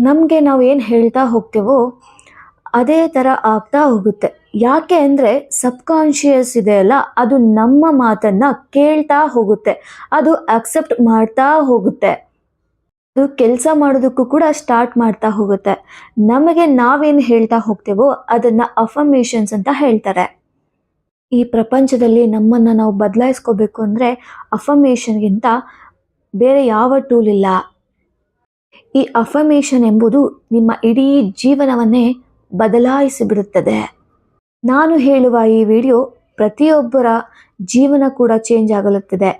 ನಮಗೆ ನಾವು ಏನು ಹೇಳ್ತಾ ಹೋಗ್ತೇವೋ ಅದೇ ಥರ ಆಗ್ತಾ ಹೋಗುತ್ತೆ. ಯಾಕೆ ಅಂದರೆ ಸಬ್ಕಾನ್ಷಿಯಸ್ ಇದೆ ಅಲ್ಲ, ಅದು ನಮ್ಮ ಮಾತನ್ನು ಕೇಳ್ತಾ ಹೋಗುತ್ತೆ, ಅದು ಅಕ್ಸೆಪ್ಟ್ ಮಾಡ್ತಾ ಹೋಗುತ್ತೆ, ಅದು ಕೆಲಸ ಮಾಡೋದಕ್ಕೂ ಕೂಡ ಸ್ಟಾರ್ಟ್ ಮಾಡ್ತಾ ಹೋಗುತ್ತೆ. ನಮಗೆ ನಾವೇನು ಹೇಳ್ತಾ ಹೋಗ್ತೇವೋ ಅದನ್ನು ಅಫರ್ಮೇಷನ್ಸ್ ಅಂತ ಹೇಳ್ತಾರೆ. ಈ ಪ್ರಪಂಚದಲ್ಲಿ ನಮ್ಮನ್ನು ನಾವು ಬದಲಾಯಿಸ್ಕೋಬೇಕು ಅಂದರೆ ಅಫರ್ಮೇಷನ್ಗಿಂತ ಬೇರೆ ಯಾವ ಟೂಲ್ ಇಲ್ಲ. ಈ ಅಫರ್ಮೇಷನ್ ಎಂಬುದು ನಿಮ್ಮ ಇಡೀ ಜೀವನವನ್ನೇ ಬದಲಾಯಿಸಿಬಿಡುತ್ತದೆ. ನಾನು ಹೇಳುವ ಈ ವಿಡಿಯೋ ಪ್ರತಿಯೊಬ್ಬರ ಜೀವನ ಕೂಡ ಚೇಂಜ್ ಆಗಲುತ್ತದೆ.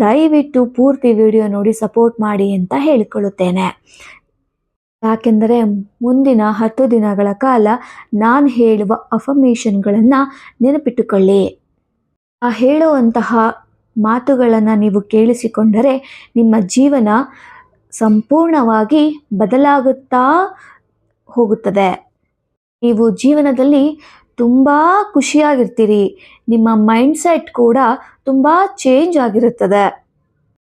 ದಯವಿಟ್ಟು ಪೂರ್ತಿ ವಿಡಿಯೋ ನೋಡಿ ಸಪೋರ್ಟ್ ಮಾಡಿ ಅಂತ ಹೇಳಿಕೊಳ್ಳುತ್ತೇನೆ. ಯಾಕೆಂದರೆ ಮುಂದಿನ 10 ದಿನಗಳ ಕಾಲ ನಾನು ಹೇಳುವ ಅಫರ್ಮೇಷನ್ಗಳನ್ನು ನೆನಪಿಟ್ಟುಕೊಳ್ಳಿ. ಆ ಹೇಳುವಂತಹ ಮಾತುಗಳನ್ನು ನೀವು ಕೇಳಿಸಿಕೊಂಡರೆ ನಿಮ್ಮ ಜೀವನ ಸಂಪೂರ್ಣವಾಗಿ ಬದಲಾಗುತ್ತಾ ಹೋಗುತ್ತದೆ. ನೀವು ಜೀವನದಲ್ಲಿ ತುಂಬ ಖುಷಿಯಾಗಿರ್ತೀರಿ. ನಿಮ್ಮ ಮೈಂಡ್ಸೆಟ್ ಕೂಡ ತುಂಬ ಚೇಂಜ್ ಆಗಿರುತ್ತದೆ.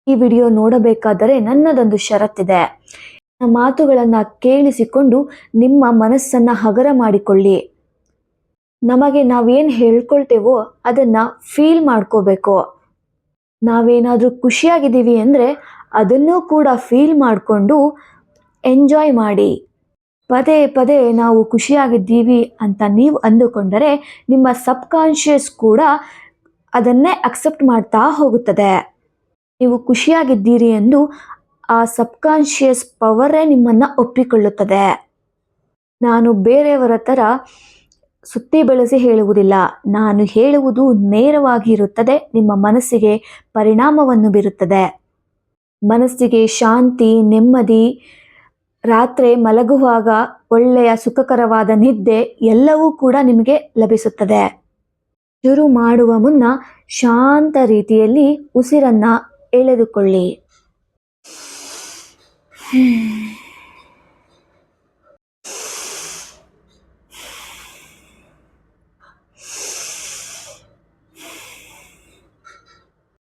ಈ ವಿಡಿಯೋ ನೋಡಬೇಕಾದರೆ ನನ್ನದೊಂದು ಷರತ್ತಿದೆ. ಮಾತುಗಳನ್ನು ಕೇಳಿಸಿಕೊಂಡು ನಿಮ್ಮ ಮನಸ್ಸನ್ನು ಹಗರ ಮಾಡಿಕೊಳ್ಳಿ. ನಮಗೆ ನಾವೇನು ಹೇಳ್ಕೊಳ್ತೇವೋ ಅದನ್ನು ಫೀಲ್ ಮಾಡ್ಕೋಬೇಕು. ನಾವೇನಾದರೂ ಖುಷಿಯಾಗಿದ್ದೀವಿ ಅಂದರೆ ಅದನ್ನು ಕೂಡ ಫೀಲ್ ಮಾಡಿಕೊಂಡು ಎಂಜಾಯ್ ಮಾಡಿ. ಪದೇ ಪದೇ ನಾವು ಖುಷಿಯಾಗಿದ್ದೀವಿ ಅಂತ ನೀವು ಅಂದುಕೊಂಡರೆ ನಿಮ್ಮ ಸಬ್ಕಾನ್ಷಿಯಸ್ ಕೂಡ ಅದನ್ನೇ ಅಕ್ಸೆಪ್ಟ್ ಮಾಡ್ತಾ ಹೋಗುತ್ತದೆ. ನೀವು ಖುಷಿಯಾಗಿದ್ದೀರಿ ಎಂದು ಆ ಸಬ್ಕಾನ್ಷಿಯಸ್ ಪವರೇ ನಿಮ್ಮನ್ನು ಒಪ್ಪಿಕೊಳ್ಳುತ್ತದೆ. ನಾನು ಬೇರೆಯವರ ಥರ ಸುತ್ತಿ ಬೆಳೆಸಿ ಹೇಳುವುದಿಲ್ಲ. ನಾನು ಹೇಳುವುದು ನೇರವಾಗಿ ಇರುತ್ತದೆ, ನಿಮ್ಮ ಮನಸ್ಸಿಗೆ ಪರಿಣಾಮವನ್ನು ಬೀರುತ್ತದೆ. ಮನಸ್ಸಿಗೆ ಶಾಂತಿ, ನೆಮ್ಮದಿ, ರಾತ್ರಿ ಮಲಗುವಾಗ ಒಳ್ಳೆಯ ಸುಖಕರವಾದ ನಿದ್ದೆ ಎಲ್ಲವೂ ಕೂಡ ನಿಮಗೆ ಲಭಿಸುತ್ತದೆ. ಶುರು ಮಾಡುವ ಮುನ್ನ ಶಾಂತ ರೀತಿಯಲ್ಲಿ ಉಸಿರನ್ನು ಎಳೆದುಕೊಳ್ಳಿ.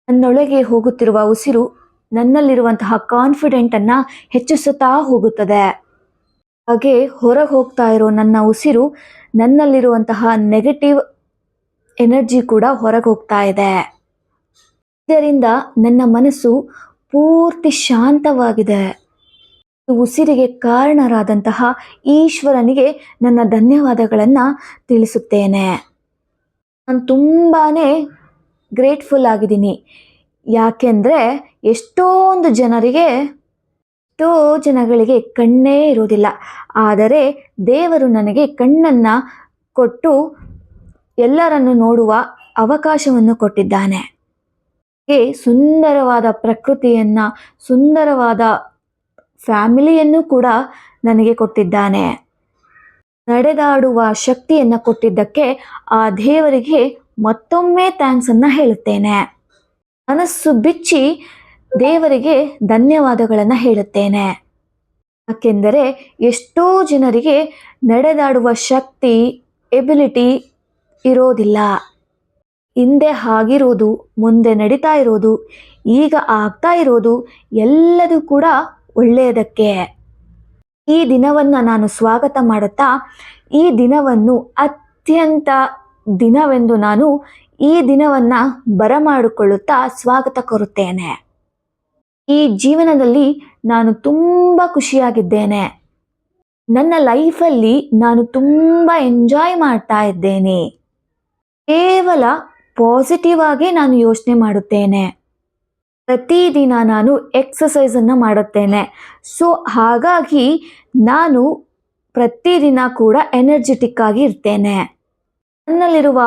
ನನ್ನೊಳಗೆ ಹೋಗುತ್ತಿರುವ ಉಸಿರು ನನ್ನಲ್ಲಿರುವಂತಹ ಕಾನ್ಫಿಡೆಂಟನ್ನು ಹೆಚ್ಚಿಸುತ್ತಾ ಹೋಗುತ್ತದೆ. ಹಾಗೆ ಹೊರಗೆ ಹೋಗ್ತಾ ಇರೋ ನನ್ನ ಉಸಿರು ನನ್ನಲ್ಲಿರುವಂತಹ ನೆಗೆಟಿವ್ ಎನರ್ಜಿ ಕೂಡ ಹೊರಗೆ ಹೋಗ್ತಾ ಇದೆ. ಇದರಿಂದ ನನ್ನ ಮನಸ್ಸು ಪೂರ್ತಿ ಶಾಂತವಾಗಿದೆ. ಉಸಿರಿಗೆ ಕಾರಣರಾದಂತಹ ಈಶ್ವರನಿಗೆ ನನ್ನ ಧನ್ಯವಾದಗಳನ್ನು ತಿಳಿಸುತ್ತೇನೆ. ನಾನು ತುಂಬಾ ಗ್ರೇಟ್ಫುಲ್ ಆಗಿದ್ದೀನಿ. ಯಾಕೆಂದರೆ ಎಷ್ಟೋ ಜನಗಳಿಗೆ ಕಣ್ಣೇ ಇರೋದಿಲ್ಲ. ಆದರೆ ದೇವರು ನನಗೆ ಕಣ್ಣನ್ನು ಕೊಟ್ಟು ಎಲ್ಲರನ್ನು ನೋಡುವ ಅವಕಾಶವನ್ನು ಕೊಟ್ಟಿದ್ದಾನೆ. ಸುಂದರವಾದ ಪ್ರಕೃತಿಯನ್ನು, ಸುಂದರವಾದ ಫ್ಯಾಮಿಲಿಯನ್ನು ಕೂಡ ನನಗೆ ಕೊಟ್ಟಿದ್ದಾನೆ. ನಡೆದಾಡುವ ಶಕ್ತಿಯನ್ನು ಕೊಟ್ಟಿದ್ದಕ್ಕೆ ಆ ದೇವರಿಗೆ ಮತ್ತೊಮ್ಮೆ ಥ್ಯಾಂಕ್ಸನ್ನು ಹೇಳುತ್ತೇನೆ. ಮನಸ್ಸು ಬಿಚ್ಚಿ ದೇವರಿಗೆ ಧನ್ಯವಾದಗಳನ್ನು ಹೇಳುತ್ತೇನೆ. ಯಾಕೆಂದರೆ ಎಷ್ಟೋ ಜನರಿಗೆ ನಡೆದಾಡುವ ಶಕ್ತಿ, ಎಬಿಲಿಟಿ ಇರೋದಿಲ್ಲ. ಹಿಂದೆ ಆಗಿರೋದು, ಮುಂದೆ ನಡೀತಾ ಇರೋದು, ಈಗ ಆಗ್ತಾ ಇರೋದು ಎಲ್ಲದೂ ಕೂಡ ಒಳ್ಳೆಯದಕ್ಕೆ. ಈ ದಿನವನ್ನು ನಾನು ಸ್ವಾಗತ ಮಾಡುತ್ತಾ ಈ ದಿನವನ್ನು ಅತ್ಯಂತ ದಿನವೆಂದು ನಾನು ಈ ದಿನವನ್ನು ಬರಮಾಡಿಕೊಳ್ಳುತ್ತಾ ಸ್ವಾಗತ ಕೋರುತ್ತೇನೆ. ಈ ಜೀವನದಲ್ಲಿ ನಾನು ತುಂಬ ಖುಷಿಯಾಗಿದ್ದೇನೆ. ನನ್ನ ಲೈಫಲ್ಲಿ ನಾನು ತುಂಬ ಎಂಜಾಯ್ ಮಾಡ್ತಾ ಇದ್ದೇನೆ. ಕೇವಲ ಪಾಸಿಟಿವ್ ಆಗಿ ನಾನು ಯೋಚನೆ ಮಾಡುತ್ತೇನೆ. ಪ್ರತಿದಿನ ನಾನು ಎಕ್ಸಸೈಸನ್ನು ಮಾಡುತ್ತೇನೆ. ಸೊ ಹಾಗಾಗಿ ನಾನು ಪ್ರತಿದಿನ ಕೂಡ ಎನರ್ಜೆಟಿಕ್ ಆಗಿ ಇರ್ತೇನೆ. ನನ್ನಲ್ಲಿರುವ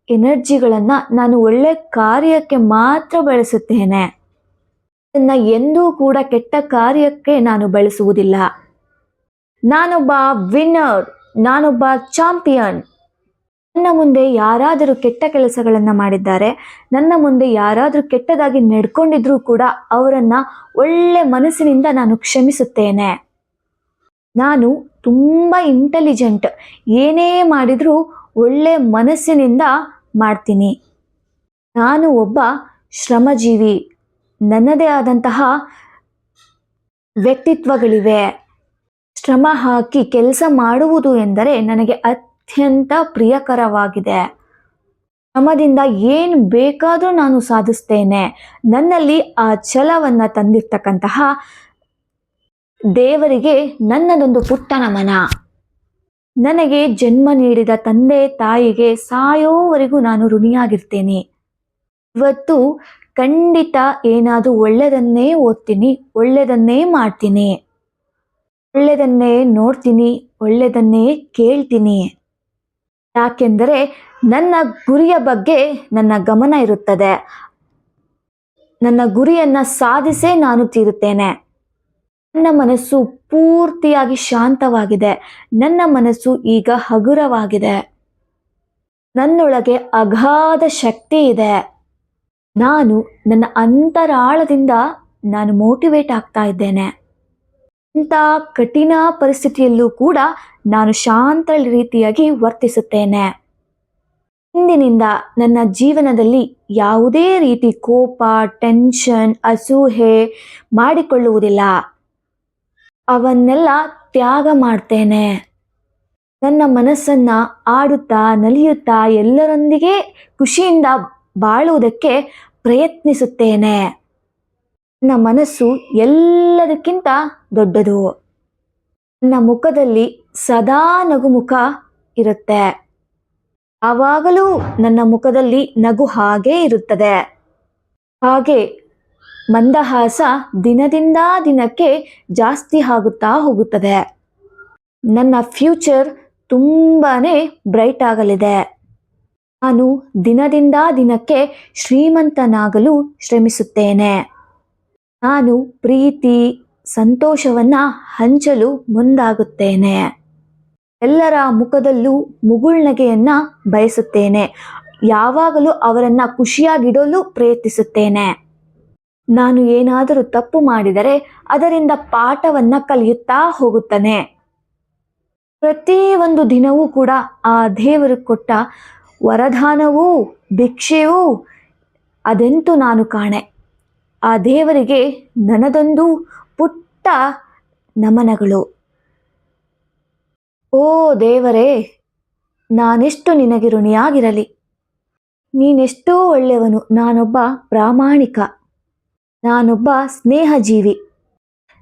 ಎನರ್ಜಿಗಳನ್ನು ನಾನು ಒಳ್ಳೆ ಕಾರ್ಯಕ್ಕೆ ಮಾತ್ರ ಬಳಸುತ್ತೇನೆ. ಅದನ್ನು ಎಂದೂ ಕೂಡ ಕೆಟ್ಟ ಕಾರ್ಯಕ್ಕೆ ನಾನು ಬಳಸುವುದಿಲ್ಲ. ನಾನೊಬ್ಬ ವಿನ್ನರ್, ನಾನೊಬ್ಬ ಚಾಂಪಿಯನ್. ನನ್ನ ಮುಂದೆ ಯಾರಾದರೂ ಕೆಟ್ಟ ಕೆಲಸಗಳನ್ನು ಮಾಡಿದ್ದಾರೆ, ನನ್ನ ಮುಂದೆ ಯಾರಾದರೂ ಕೆಟ್ಟದಾಗಿ ನಡ್ಕೊಂಡಿದ್ರೂ ಕೂಡ ಅವರನ್ನು ಒಳ್ಳೆ ಮನಸ್ಸಿನಿಂದ ನಾನು ಕ್ಷಮಿಸುತ್ತೇನೆ. ನಾನು ತುಂಬ ಇಂಟೆಲಿಜೆಂಟ್. ಏನೇ ಮಾಡಿದರೂ ಒಳ್ಳೆ ಮನಸ್ಸಿನಿಂದ ಮಾಡ್ತೀನಿ. ನಾನು ಒಬ್ಬ ಶ್ರಮಜೀವಿ. ನನ್ನದೇ ಆದಂತಹ ವ್ಯಕ್ತಿತ್ವಗಳಿವೆ. ಶ್ರಮ ಹಾಕಿ ಕೆಲಸ ಮಾಡುವುದು ಎಂದರೆ ನನಗೆ ಅತ್ಯಂತ ಪ್ರಿಯಕರವಾಗಿದೆ. ಶ್ರಮದಿಂದ ಏನು ಬೇಕಾದರೂ ನಾನು ಸಾಧಿಸ್ತೇನೆ. ನನ್ನಲ್ಲಿ ಆ ಛಲವನ್ನು ತಂದಿರ್ತಕ್ಕಂತಹ ದೇವರಿಗೆ ನನ್ನದೊಂದು ಪುಟ್ಟ ನಮನ. ನನಗೆ ಜನ್ಮ ನೀಡಿದ ತಂದೆ ತಾಯಿಗೆ ಸಾಯೋವರೆಗೂ ನಾನು ಋಣಿಯಾಗಿರ್ತೇನೆ. ಇವತ್ತು ಖಂಡಿತ ಏನಾದರೂ ಒಳ್ಳೆಯದನ್ನೇ ಓದ್ತೀನಿ, ಒಳ್ಳೆಯದನ್ನೇ ಮಾಡ್ತೀನಿ, ಒಳ್ಳೆಯದನ್ನೇ ನೋಡ್ತೀನಿ, ಒಳ್ಳೆಯದನ್ನೇ ಕೇಳ್ತೀನಿ. ಯಾಕೆಂದರೆ ನನ್ನ ಗುರಿಯ ಬಗ್ಗೆ ನನ್ನ ಗಮನ ಇರುತ್ತದೆ. ನನ್ನ ಗುರಿಯನ್ನು ಸಾಧಿಸೇ ನಾನು ತೀರುತ್ತೇನೆ. ನನ್ನ ಮನಸ್ಸು ಪೂರ್ತಿಯಾಗಿ ಶಾಂತವಾಗಿದೆ. ನನ್ನ ಮನಸ್ಸು ಈಗ ಹಗುರವಾಗಿದೆ. ನನ್ನೊಳಗೆ ಅಗಾಧ ಶಕ್ತಿ ಇದೆ. ನಾನು ನನ್ನ ಅಂತರಾಳದಿಂದ ನಾನು ಮೋಟಿವೇಟ್ ಆಗ್ತಾ ಇದ್ದೇನೆ. ಇಂಥ ಕಠಿಣ ಪರಿಸ್ಥಿತಿಯಲ್ಲೂ ಕೂಡ ನಾನು ಶಾಂತ ರೀತಿಯಾಗಿ ವರ್ತಿಸುತ್ತೇನೆ. ಇಂದಿನಿಂದ ನನ್ನ ಜೀವನದಲ್ಲಿ ಯಾವುದೇ ರೀತಿ ಕೋಪ, ಟೆನ್ಷನ್, ಅಸೂಹೆ ಮಾಡಿಕೊಳ್ಳುವುದಿಲ್ಲ. ಅವನ್ನೆಲ್ಲ ತ್ಯಾಗ ಮಾಡ್ತೇನೆ. ನನ್ನ ಮನಸ್ಸನ್ನು ಆಡುತ್ತಾ ನಲಿಯುತ್ತಾ ಎಲ್ಲರೊಂದಿಗೆ ಖುಷಿಯಿಂದ ಬಾಳುವುದಕ್ಕೆ ಪ್ರಯತ್ನಿಸುತ್ತೇನೆ. ನನ್ನ ಮನಸ್ಸು ಎಲ್ಲದಕ್ಕಿಂತ ದೊಡ್ಡದು. ನನ್ನ ಮುಖದಲ್ಲಿ ಸದಾ ನಗುಮುಖ ಇರುತ್ತೆ. ಆವಾಗಲೂ ನನ್ನ ಮುಖದಲ್ಲಿ ನಗು ಹಾಗೇ ಇರುತ್ತದೆ. ಹಾಗೆ ಮಂದಹಾಸ ದಿನದಿಂದ ದಿನಕ್ಕೆ ಜಾಸ್ತಿ ಆಗುತ್ತಾ ಹೋಗುತ್ತದೆ. ನನ್ನ ಫ್ಯೂಚರ್ ತುಂಬಾನೇ ಬ್ರೈಟ್ ಆಗಲಿದೆ. ನಾನು ದಿನದಿಂದ ದಿನಕ್ಕೆ ಶ್ರೀಮಂತನಾಗಲು ಶ್ರಮಿಸುತ್ತೇನೆ. ನಾನು ಪ್ರೀತಿ, ಸಂತೋಷವನ್ನು ಹಂಚಲು ಮುಂದಾಗುತ್ತೇನೆ. ಎಲ್ಲರ ಮುಖದಲ್ಲೂ ಮುಗುಳ್ನಗೆಯನ್ನು ಬಯಸುತ್ತೇನೆ. ಯಾವಾಗಲೂ ಅವರನ್ನು ಖುಷಿಯಾಗಿಡಲು ಪ್ರಯತ್ನಿಸುತ್ತೇನೆ. ನಾನು ಏನಾದರೂ ತಪ್ಪು ಮಾಡಿದರೆ ಅದರಿಂದ ಪಾಠವನ್ನು ಕಲಿಯುತ್ತಾ ಹೋಗುತ್ತೇನೆ. ಪ್ರತಿಯೊಂದು ದಿನವೂ ಕೂಡ ಆ ದೇವರು ಕೊಟ್ಟ ವರದಾನವೂ ಭಿಕ್ಷೆಯೂ ಅದೆಂತೂ ನಾನು ಕಾಣೆ. ಆ ದೇವರಿಗೆ ನನ್ನದೊಂದು ಪುಟ್ಟ ನಮನಗಳು. ಓ ದೇವರೇ, ನಾನೆಷ್ಟು ನಿನಗೆ ಋಣಿಯಾಗಿರಲಿ. ನೀನೆಷ್ಟೋ ಒಳ್ಳೆಯವನು. ನಾನೊಬ್ಬ ಪ್ರಾಮಾಣಿಕ, ನಾನೊಬ್ಬ ಸ್ನೇಹಜೀವಿ.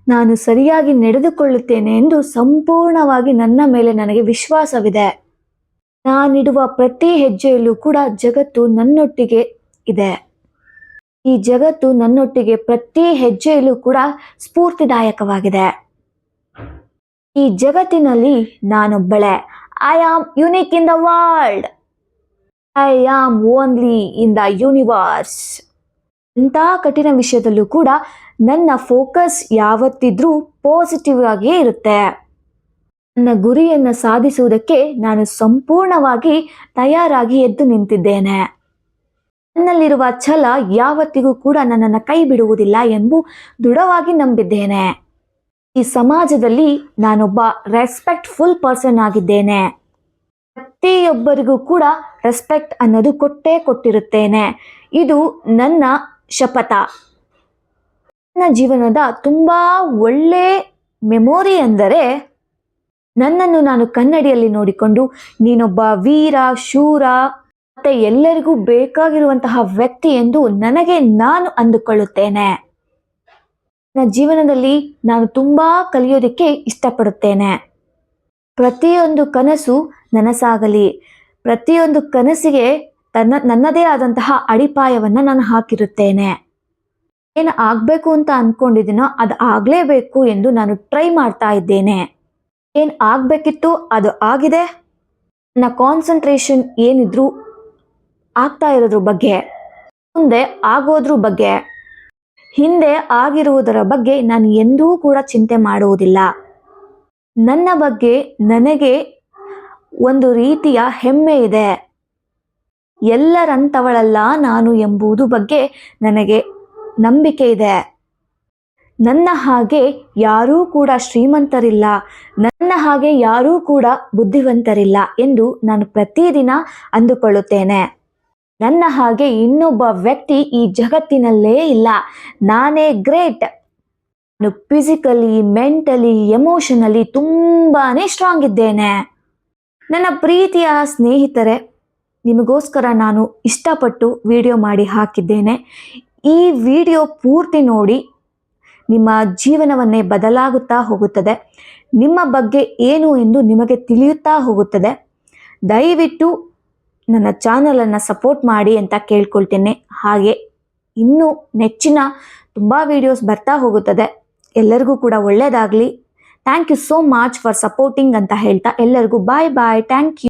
ನಾನು ಸರಿಯಾಗಿ ನಡೆದುಕೊಳ್ಳುತ್ತೇನೆ ಎಂದು ಸಂಪೂರ್ಣವಾಗಿ ನನ್ನ ಮೇಲೆ ನನಗೆ ವಿಶ್ವಾಸವಿದೆ. ನಾನಿಡುವ ಪ್ರತಿ ಹೆಜ್ಜೆಯಲ್ಲೂ ಕೂಡ ಜಗತ್ತು ನನ್ನೊಟ್ಟಿಗೆ ಇದೆ. ಈ ಜಗತ್ತು ನನ್ನೊಟ್ಟಿಗೆ ಪ್ರತಿ ಹೆಜ್ಜೆಯಲ್ಲೂ ಕೂಡ ಸ್ಫೂರ್ತಿದಾಯಕವಾಗಿದೆ. ಈ ಜಗತ್ತಿನಲ್ಲಿ ನಾನೊಬ್ಬಳೆ. I am unique in the world. I am only in the universe. ಇಂಥ ಕಠಿಣ ವಿಷಯದಲ್ಲೂ ಕೂಡ ನನ್ನ ಫೋಕಸ್ ಯಾವತ್ತಿದ್ರೂ ಪಾಸಿಟಿವ್ ಆಗಿಯೇ ಇರುತ್ತೆ. ನನ್ನ ಗುರಿಯನ್ನು ಸಾಧಿಸುವುದಕ್ಕೆ ನಾನು ಸಂಪೂರ್ಣವಾಗಿ ತಯಾರಾಗಿ ಎದ್ದು ನಿಂತಿದ್ದೇನೆ. ನನ್ನಲ್ಲಿರುವ ಛಲ ಯಾವತ್ತಿಗೂ ಕೂಡ ನನ್ನನ್ನು ಕೈ ಬಿಡುವುದಿಲ್ಲ ಎಂದು ದೃಢವಾಗಿ ನಂಬಿದ್ದೇನೆ. ಈ ಸಮಾಜದಲ್ಲಿ ನಾನೊಬ್ಬ ರೆಸ್ಪೆಕ್ಟ್ಫುಲ್ ಪರ್ಸನ್ ಆಗಿದ್ದೇನೆ. ಪ್ರತಿಯೊಬ್ಬರಿಗೂ ಕೂಡ ರೆಸ್ಪೆಕ್ಟ್ ಅನ್ನೋದು ಕೊಟ್ಟೇ ಕೊಟ್ಟಿರುತ್ತೇನೆ. ಇದು ನನ್ನ ಶಪಥ. ನನ್ನ ಜೀವನದ ತುಂಬ ಒಳ್ಳೆ ಮೆಮೊರಿ ಎಂದರೆ ನನ್ನನ್ನು ನಾನು ಕನ್ನಡಿಯಲ್ಲಿ ನೋಡಿಕೊಂಡು ನೀನೊಬ್ಬ ವೀರ, ಶೂರ ಮತ್ತೆ ಎಲ್ಲರಿಗೂ ಬೇಕಾಗಿರುವಂತಹ ವ್ಯಕ್ತಿ ಎಂದು ನನಗೆ ನಾನು ಅಂದುಕೊಳ್ಳುತ್ತೇನೆ. ನನ್ನ ಜೀವನದಲ್ಲಿ ನಾನು ತುಂಬಾ ಕಲಿಯೋದಕ್ಕೆ ಇಷ್ಟಪಡುತ್ತೇನೆ. ಪ್ರತಿಯೊಂದು ಕನಸು ನನಸಾಗಲಿ. ಪ್ರತಿಯೊಂದು ಕನಸಿಗೆ ನನ್ನದೇ ಆದಂತಹ ಅಡಿಪಾಯವನ್ನು ನಾನು ಹಾಕಿರುತ್ತೇನೆ. ಏನು ಆಗಬೇಕು ಅಂತ ಅಂದ್ಕೊಂಡಿದ್ದೀನೋ ಅದು ಆಗಲೇಬೇಕು ಎಂದು ನಾನು ಟ್ರೈ ಮಾಡ್ತಾ ಇದ್ದೇನೆ. ಏನು ಆಗಬೇಕಿತ್ತು ಅದು ಆಗಿದೆ. ನನ್ನ ಕಾನ್ಸಂಟ್ರೇಷನ್ ಏನಿದ್ರು ಆಗ್ತಾ ಇರೋದ್ರ ಬಗ್ಗೆ, ಮುಂದೆ ಆಗೋದ್ರ ಬಗ್ಗೆ, ಹಿಂದೆ ಆಗಿರುವುದರ ಬಗ್ಗೆ ನಾನು ಎಂದೂ ಕೂಡ ಚಿಂತೆ ಮಾಡುವುದಿಲ್ಲ. ನನ್ನ ಬಗ್ಗೆ ನನಗೆ ಒಂದು ರೀತಿಯ ಹೆಮ್ಮೆ ಇದೆ. ಎಲ್ಲರಂಥವಳಲ್ಲ ನಾನು ಎಂಬುದು ಬಗ್ಗೆ ನನಗೆ ನಂಬಿಕೆ ಇದೆ. ನನ್ನ ಹಾಗೆ ಯಾರೂ ಕೂಡ ಶ್ರೀಮಂತರಿಲ್ಲ, ನನ್ನ ಹಾಗೆ ಯಾರೂ ಕೂಡ ಬುದ್ಧಿವಂತರಿಲ್ಲ ಎಂದು ನಾನು ಪ್ರತಿದಿನ ಅಂದುಕೊಳ್ಳುತ್ತೇನೆ. ನನ್ನ ಹಾಗೆ ಇನ್ನೊಬ್ಬ ವ್ಯಕ್ತಿ ಈ ಜಗತ್ತಿನಲ್ಲೇ ಇಲ್ಲ. ನಾನೇ ಗ್ರೇಟ್. ನಾನು ಫಿಸಿಕಲಿ, ಮೆಂಟಲಿ, ಎಮೋಷನಲಿ ತುಂಬಾ ಸ್ಟ್ರಾಂಗ್ ಇದ್ದೇನೆ. ನನ್ನ ಪ್ರೀತಿಯ ಸ್ನೇಹಿತರೆ, ನಿಮಗೋಸ್ಕರ ನಾನು ಇಷ್ಟಪಟ್ಟು ವಿಡಿಯೋ ಮಾಡಿ ಹಾಕಿದ್ದೇನೆ. ಈ ವಿಡಿಯೋ ಪೂರ್ತಿ ನೋಡಿ, ನಿಮ್ಮ ಜೀವನವನ್ನೇ ಬದಲಾಗುತ್ತಾ ಹೋಗುತ್ತದೆ. ನಿಮ್ಮ ಬಗ್ಗೆ ಏನು ಎಂದು ನಿಮಗೆ ತಿಳಿಯುತ್ತಾ ಹೋಗುತ್ತದೆ. ದಯವಿಟ್ಟು ನನ್ನ ಚಾನಲನ್ನು ಸಪೋರ್ಟ್ ಮಾಡಿ ಅಂತ ಕೇಳ್ಕೊಳ್ತೇನೆ. ಹಾಗೆ ಇನ್ನೂ ನೆಚ್ಚಿನ ತುಂಬ ವಿಡಿಯೋಸ್ ಬರ್ತಾ ಹೋಗುತ್ತದೆ. ಎಲ್ಲರಿಗೂ ಕೂಡ ಒಳ್ಳೆಯದಾಗಲಿ. Thank you so much for supporting ಅಂತ ಹೇಳ್ತಾ ಎಲ್ಲರಿಗೂ ಬಾಯ್ ಬಾಯ್. Thank you.